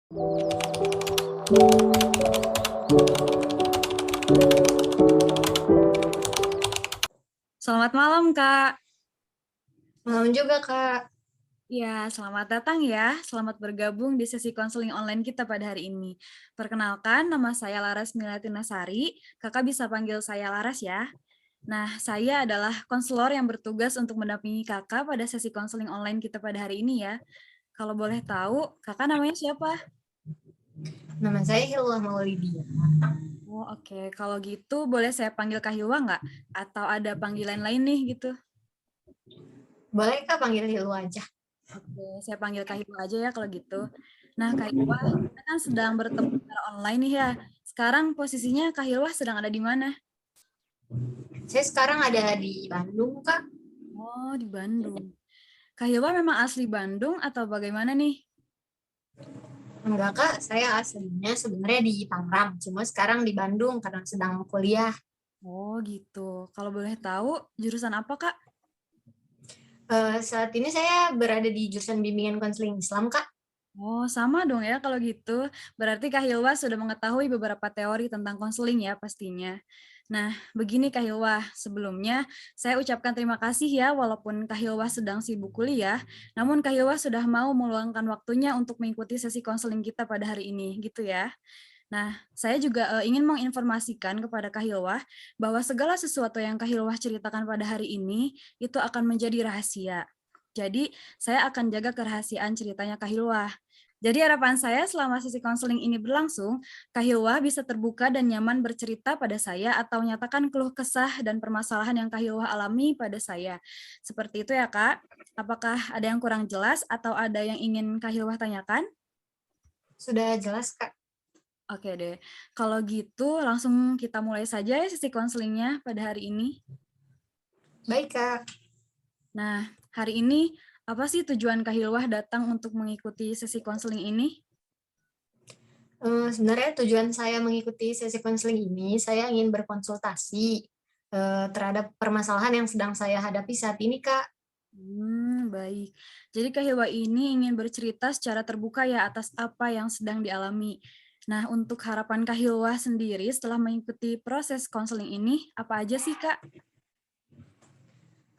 Selamat malam, Kak. Malam juga, Kak. Ya, selamat datang ya. Selamat bergabung di sesi konseling online kita pada hari ini. Perkenalkan, nama saya Laras Milatinasari. Kakak bisa panggil saya Laras ya. Nah, saya adalah konselor yang bertugas untuk mendampingi kakak pada sesi konseling online kita pada hari ini ya. Kalau boleh tahu, kakak namanya siapa? Nama saya Hilwa Maulidia. Oh, oke. Kalau gitu, boleh saya panggil Kak Hilwa nggak? Atau ada panggilan lain nih gitu? Boleh Kak panggil Hilwa aja? Oke, saya panggil Kak Hilwa aja ya kalau gitu. Nah, Kak Hilwa, kita kan sedang bertemu secara online nih ya. Sekarang posisinya Kak Hilwa sedang ada di mana? Saya sekarang ada di Bandung, Kak. Oh, di Bandung. Kak Hilwa memang asli Bandung atau bagaimana nih? Enggak, Kak. Saya aslinya sebenarnya di Tangerang. Cuma sekarang di Bandung karena sedang kuliah. Oh, gitu. Kalau boleh tahu, jurusan apa, Kak? Saat ini saya berada di jurusan bimbingan konseling Islam, Kak. Oh, sama dong ya kalau gitu. Berarti Kak Hilwa sudah mengetahui beberapa teori tentang konseling ya pastinya. Nah, begini Kak Hilwa, sebelumnya saya ucapkan terima kasih ya walaupun Kak Hilwa sedang sibuk kuliah, namun Kak Hilwa sudah mau meluangkan waktunya untuk mengikuti sesi konseling kita pada hari ini, gitu ya. Nah, saya juga ingin menginformasikan kepada Kak Hilwa bahwa segala sesuatu yang Kak Hilwa ceritakan pada hari ini itu akan menjadi rahasia. Jadi, saya akan jaga kerahasiaan ceritanya Kak Hilwa. Jadi harapan saya selama sesi konseling ini berlangsung, Kak Hilwa bisa terbuka dan nyaman bercerita pada saya atau nyatakan keluh kesah dan permasalahan yang Kak Hilwa alami pada saya. Seperti itu ya Kak. Apakah ada yang kurang jelas atau ada yang ingin Kak Hilwa tanyakan? Sudah jelas, Kak. Oke deh, kalau gitu langsung kita mulai saja ya sesi konselingnya pada hari ini. Baik, Kak. Nah, hari ini apa sih tujuan Kak Hilwah datang untuk mengikuti sesi konseling ini? Sebenarnya tujuan saya mengikuti sesi konseling ini, saya ingin berkonsultasi terhadap permasalahan yang sedang saya hadapi saat ini, Kak. Baik. Jadi Kak Hilwa ini ingin bercerita secara terbuka ya atas apa yang sedang dialami. Nah, untuk harapan Kak Hilwa sendiri setelah mengikuti proses konseling ini, apa aja sih Kak?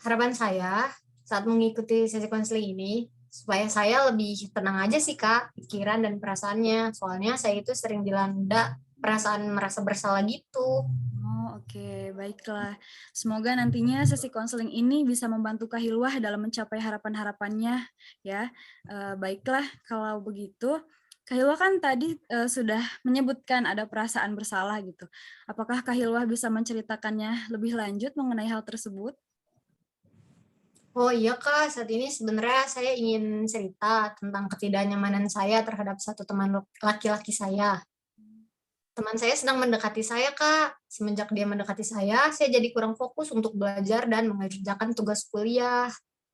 Harapan saya saat mengikuti sesi konseling ini, supaya saya lebih tenang aja sih Kak, pikiran dan perasaannya. Soalnya saya itu sering dilanda perasaan merasa bersalah gitu. Oh, oke, baiklah. Semoga nantinya sesi konseling ini bisa membantu Kak Hilwah dalam mencapai harapan-harapannya ya. Baiklah, kalau begitu Kak Hilwah kan tadi sudah menyebutkan ada perasaan bersalah gitu. Apakah Kak Hilwah bisa menceritakannya lebih lanjut mengenai hal tersebut? Oh iya Kak, saat ini sebenarnya saya ingin cerita tentang ketidaknyamanan saya terhadap satu teman laki-laki saya. Teman saya sedang mendekati saya, Kak. Semenjak dia mendekati saya jadi kurang fokus untuk belajar dan mengerjakan tugas kuliah.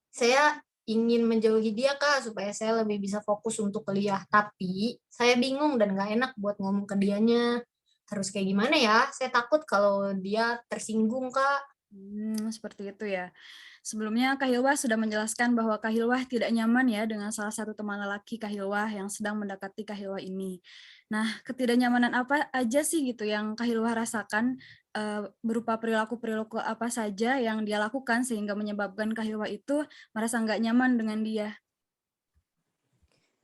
Saya ingin menjauhi dia, Kak, supaya saya lebih bisa fokus untuk kuliah. Tapi saya bingung dan nggak enak buat ngomong ke dianya. Harus kayak gimana ya? Saya takut kalau dia tersinggung, Kak. Seperti itu ya. Sebelumnya Kak Hilwah sudah menjelaskan bahwa Kak Hilwah tidak nyaman ya dengan salah satu teman lelaki Kak Hilwah yang sedang mendekati Kak Hilwah ini. Nah, ketidaknyamanan apa aja sih gitu yang Kak Hilwah rasakan berupa perilaku-perilaku apa saja yang dia lakukan sehingga menyebabkan Kak Hilwah itu merasa nggak nyaman dengan dia?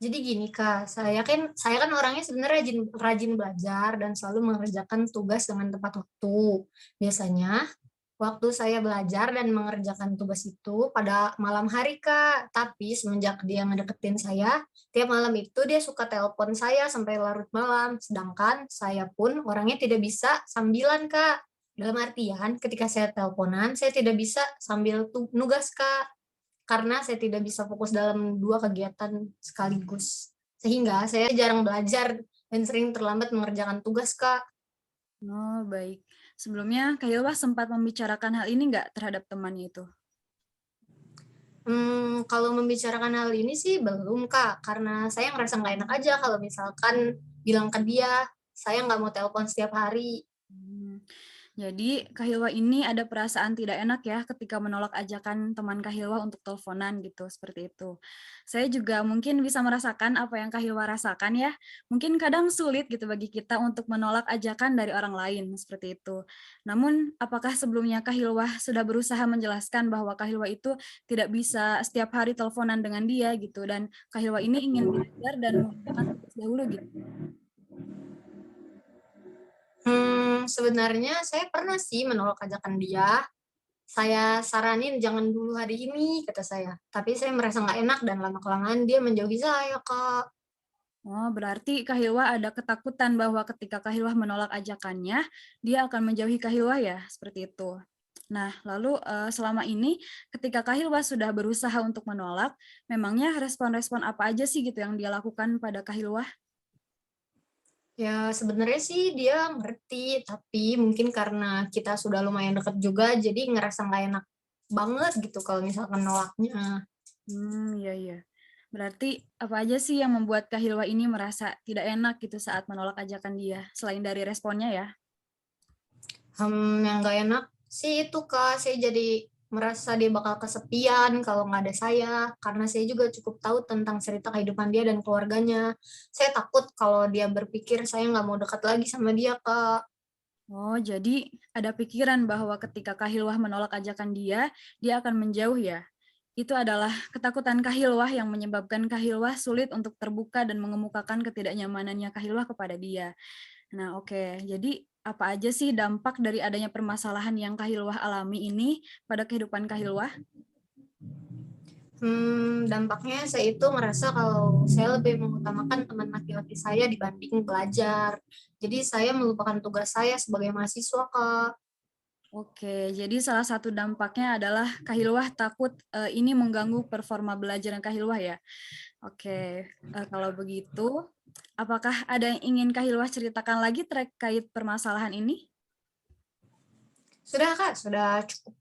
Jadi gini, Kak, saya kan orangnya sebenarnya rajin rajin belajar dan selalu mengerjakan tugas dengan tepat waktu. Biasanya waktu saya belajar dan mengerjakan tugas itu pada malam hari, Kak. Tapi semenjak dia ngedeketin saya, tiap malam itu dia suka telepon saya sampai larut malam. Sedangkan saya pun orangnya tidak bisa sambilan, Kak. Dalam artian, ketika saya teleponan, saya tidak bisa sambil nugas, Kak. Karena saya tidak bisa fokus dalam dua kegiatan sekaligus. Sehingga saya jarang belajar dan sering terlambat mengerjakan tugas, Kak. Oh, baik. Sebelumnya Kak Hilwah sempat membicarakan hal ini nggak terhadap temannya itu? Kalau membicarakan hal ini sih belum, Kak, karena saya ngerasa nggak enak aja kalau misalkan bilang ke dia, saya nggak mau telepon setiap hari. Hmm. Jadi Kak Hilwa ini ada perasaan tidak enak ya ketika menolak ajakan teman Kak Hilwa untuk teleponan gitu, seperti itu. Saya juga mungkin bisa merasakan apa yang Kak Hilwa rasakan ya. Mungkin kadang sulit gitu bagi kita untuk menolak ajakan dari orang lain, seperti itu. Namun apakah sebelumnya Kak Hilwa sudah berusaha menjelaskan bahwa Kak Hilwa itu tidak bisa setiap hari teleponan dengan dia gitu dan Kak Hilwa ini ingin belajar dan mengerjakan tugas dahulu gitu? Sebenarnya saya pernah sih menolak ajakan dia. Saya saranin jangan dulu hari ini, kata saya. Tapi saya merasa nggak enak dan lama-kelamaan dia menjauhi saya, Kak. Oh, berarti Kak Hilwa ada ketakutan bahwa ketika Kak Hilwa menolak ajakannya, dia akan menjauhi Kak Hilwa ya, seperti itu. Nah, lalu selama ini ketika Kak Hilwa sudah berusaha untuk menolak, memangnya respon-respon apa aja sih gitu yang dia lakukan pada Kak Hilwa? Ya sebenarnya sih dia ngerti, tapi mungkin karena kita sudah lumayan dekat juga, jadi ngerasa nggak enak banget gitu kalau misalkan nolaknya. Iya iya. Berarti apa aja sih yang membuat Kak Hilwa ini merasa tidak enak gitu saat menolak ajakan dia, selain dari responnya ya? Yang nggak enak sih itu, Kak, saya jadi merasa dia bakal kesepian kalau nggak ada saya, karena saya juga cukup tahu tentang cerita kehidupan dia dan keluarganya. Saya takut kalau dia berpikir saya nggak mau dekat lagi sama dia, Kak. Oh, jadi ada pikiran bahwa ketika Kak Hilwah menolak ajakan dia, dia akan menjauh ya? Itu adalah ketakutan Kak Hilwah yang menyebabkan Kak Hilwah sulit untuk terbuka dan mengemukakan ketidaknyamanannya Kak Hilwah kepada dia. Nah, oke. Jadi apa aja sih dampak dari adanya permasalahan yang Kak Hilwah alami ini pada kehidupan Kak Hilwah? Dampaknya saya itu ngerasa kalau saya lebih mengutamakan teman laki-laki saya dibanding belajar. Jadi saya melupakan tugas saya sebagai mahasiswa, Kak. Oke, jadi salah satu dampaknya adalah Kak Hilwah takut ini mengganggu performa belajar Kak Hilwah ya? Oke, kalau begitu, apakah ada yang ingin Kak Hilwah ceritakan lagi terkait permasalahan ini? Sudah, Kak, sudah cukup.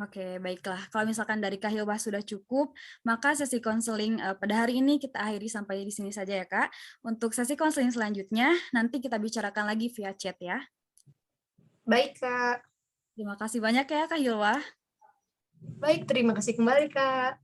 Oke, baiklah. Kalau misalkan dari Kak Hilwah sudah cukup, maka sesi konseling pada hari ini kita akhiri sampai di sini saja ya, Kak. Untuk sesi konseling selanjutnya, nanti kita bicarakan lagi via chat ya. Baik, Kak. Terima kasih banyak ya, Kak Hilwah. Baik, terima kasih kembali, Kak.